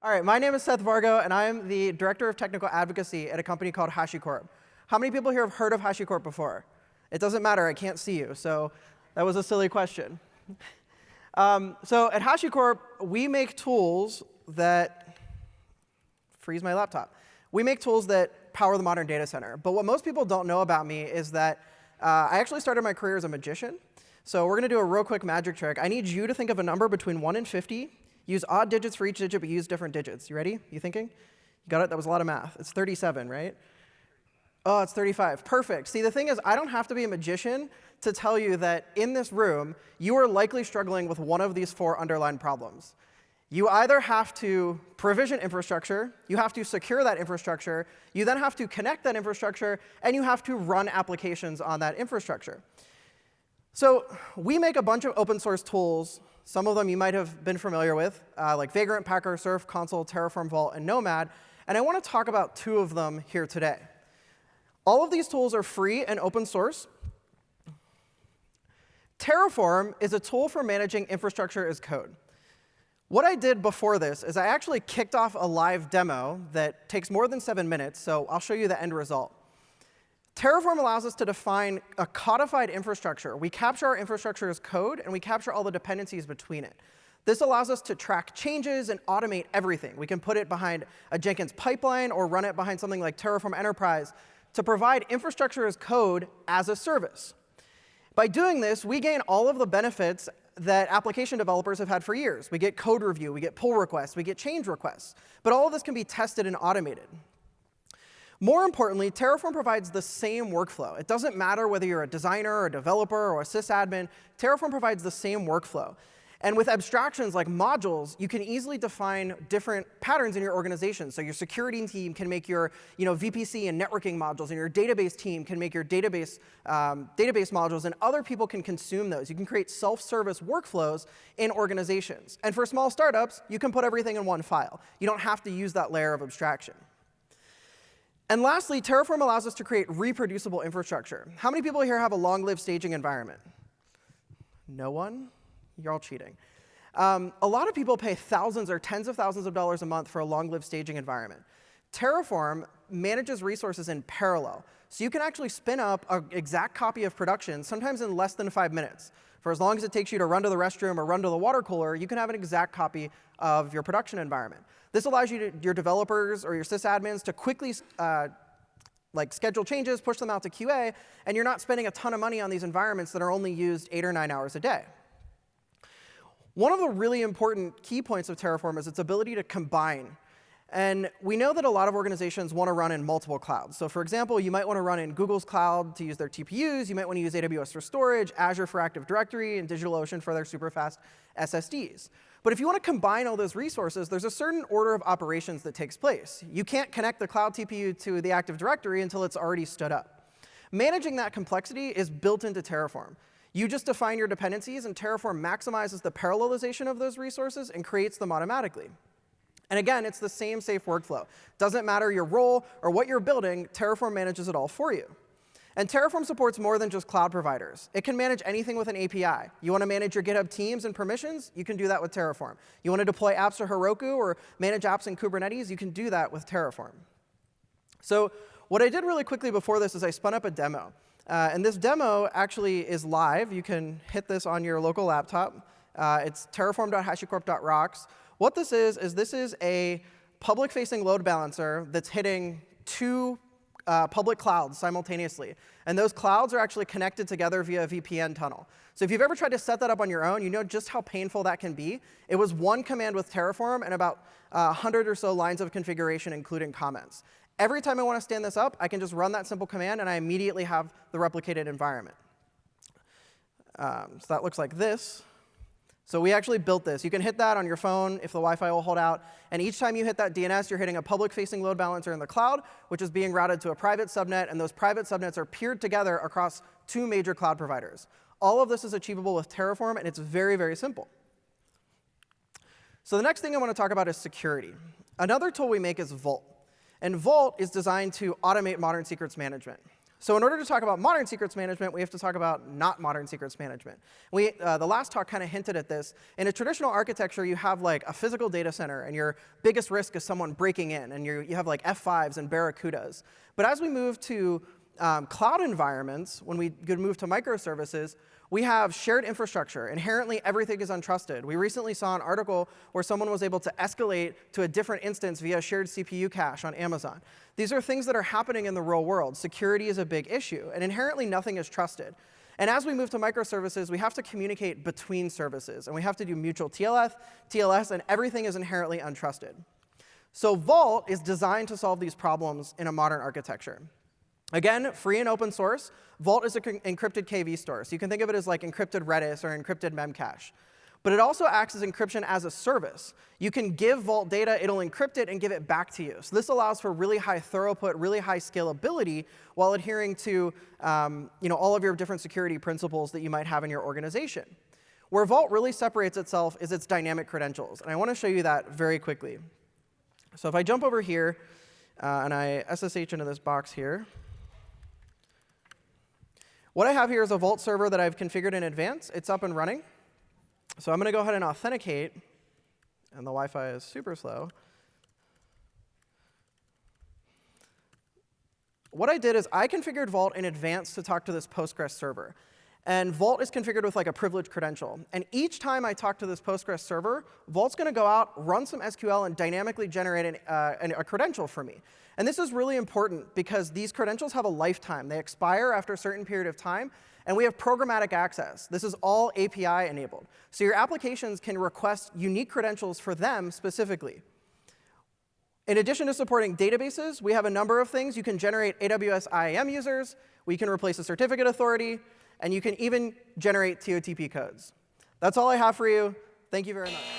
All right, my name is Seth Vargo, and I'm the Director of Technical Advocacy at a company called HashiCorp. How many people here have heard of HashiCorp before? It doesn't matter, I can't see you, so that was a silly question. So at HashiCorp, we make tools that freeze my laptop. We make tools that power the modern data center. But what most people don't know about me is that I actually started my career as a magician. So we're going to do a real quick magic trick. I need you to think of a number between 1 and 50. Use odd digits for each digit, but use different digits. You ready? You thinking? You got it? That was a lot of math. It's 37, right? Oh, it's 35. Perfect. See, the thing is, I don't have to be a magician to tell you that in this room, you are likely struggling with one of these 4 underlined problems. You either have to provision infrastructure, you have to secure that infrastructure, you then have to connect that infrastructure, and you have to run applications on that infrastructure. So we make a bunch of open source tools. Some of them you might have been familiar with, like Vagrant, Packer, Surf, Consul, Terraform, Vault, and Nomad. And I want to talk about 2 of them here today. All of these tools are free and open source. Terraform is a tool for managing infrastructure as code. What I did before this is I actually kicked off a live demo that takes more than 7 minutes, so I'll show you the end result. Terraform allows us to define a codified infrastructure. We capture our infrastructure as code, and we capture all the dependencies between it. This allows us to track changes and automate everything. We can put it behind a Jenkins pipeline or run it behind something like Terraform Enterprise to provide infrastructure as code as a service. By doing this, we gain all of the benefits that application developers have had for years. We get code review, we get pull requests, we get change requests. But all of this can be tested and automated. More importantly, Terraform provides the same workflow. It doesn't matter whether you're a designer, or a developer, or a sysadmin. Terraform provides the same workflow. And with abstractions like modules, you can easily define different patterns in your organization. So your security team can make your VPC and networking modules, and your database team can make your database modules, and other people can consume those. You can create self-service workflows in organizations. And for small startups, you can put everything in one file. You don't have to use that layer of abstraction. And lastly, Terraform allows us to create reproducible infrastructure. How many people here have a long-lived staging environment? No one? You're all cheating. A lot of people pay thousands or tens of thousands of dollars a month for a long-lived staging environment. Terraform manages resources in parallel. So you can actually spin up an exact copy of production, sometimes in less than 5 minutes. For as long as it takes you to run to the restroom or run to the water cooler, you can have an exact copy of your production environment. This allows your developers or your sysadmins to quickly schedule changes, push them out to QA, and you're not spending a ton of money on these environments that are only used 8 or 9 hours a day. One of the really important key points of Terraform is its ability to combine. And we know that a lot of organizations want to run in multiple clouds. So for example, you might want to run in Google's cloud to use their TPUs. You might want to use AWS for storage, Azure for Active Directory, and DigitalOcean for their super fast SSDs. But if you want to combine all those resources, there's a certain order of operations that takes place. You can't connect the cloud TPU to the Active Directory until it's already stood up. Managing that complexity is built into Terraform. You just define your dependencies, and Terraform maximizes the parallelization of those resources and creates them automatically. And again, it's the same safe workflow. Doesn't matter your role or what you're building, Terraform manages it all for you. And Terraform supports more than just cloud providers. It can manage anything with an API. You want to manage your GitHub teams and permissions? You can do that with Terraform. You want to deploy apps to Heroku or manage apps in Kubernetes? You can do that with Terraform. So what I did really quickly before this is I spun up a demo. And this demo actually is live. You can hit this on your local laptop. It's terraform.hashicorp.rocks. What this is a public-facing load balancer that's hitting 2 public clouds simultaneously. And those clouds are actually connected together via a VPN tunnel. So if you've ever tried to set that up on your own, you know just how painful that can be. It was one command with Terraform and about 100 or so lines of configuration, including comments. Every time I want to stand this up, I can just run that simple command, and I immediately have the replicated environment. So that looks like this. So we actually built this. You can hit that on your phone if the Wi-Fi will hold out. And each time you hit that DNS, you're hitting a public-facing load balancer in the cloud, which is being routed to a private subnet. And those private subnets are peered together across 2 major cloud providers. All of this is achievable with Terraform, and it's very, very simple. So the next thing I want to talk about is security. Another tool we make is Vault. And Vault is designed to automate modern secrets management. So in order to talk about modern secrets management, we have to talk about not modern secrets management. The last talk kind of hinted at this. In a traditional architecture, you have like a physical data center, and your biggest risk is someone breaking in, and you have like F5s and Barracudas. But as we move to cloud environments, when we move to microservices, we have shared infrastructure. Inherently, everything is untrusted. We recently saw an article where someone was able to escalate to a different instance via shared CPU cache on Amazon. These are things that are happening in the real world. Security is a big issue, and inherently, nothing is trusted. And as we move to microservices, we have to communicate between services, and we have to do mutual TLS, and everything is inherently untrusted. So Vault is designed to solve these problems in a modern architecture. Again, free and open source. Vault is an encrypted KV store. So you can think of it as like encrypted Redis or encrypted Memcache. But it also acts as encryption as a service. You can give Vault data, it'll encrypt it, and give it back to you. So this allows for really high throughput, really high scalability, while adhering to all of your different security principles that you might have in your organization. Where Vault really separates itself is its dynamic credentials. And I want to show you that very quickly. So if I jump over here and I SSH into this box here, what I have here is a Vault server that I've configured in advance. It's up and running. So I'm going to go ahead and authenticate. And the Wi-Fi is super slow. What I did is I configured Vault in advance to talk to this Postgres server. And Vault is configured with like a privileged credential. And each time I talk to this Postgres server, Vault's going to go out, run some SQL, and dynamically generate a credential for me. And this is really important because these credentials have a lifetime. They expire after a certain period of time. And we have programmatic access. This is all API enabled. So your applications can request unique credentials for them specifically. In addition to supporting databases, we have a number of things. You can generate AWS IAM users. We can replace a certificate authority. And you can even generate TOTP codes. That's all I have for you. Thank you very much.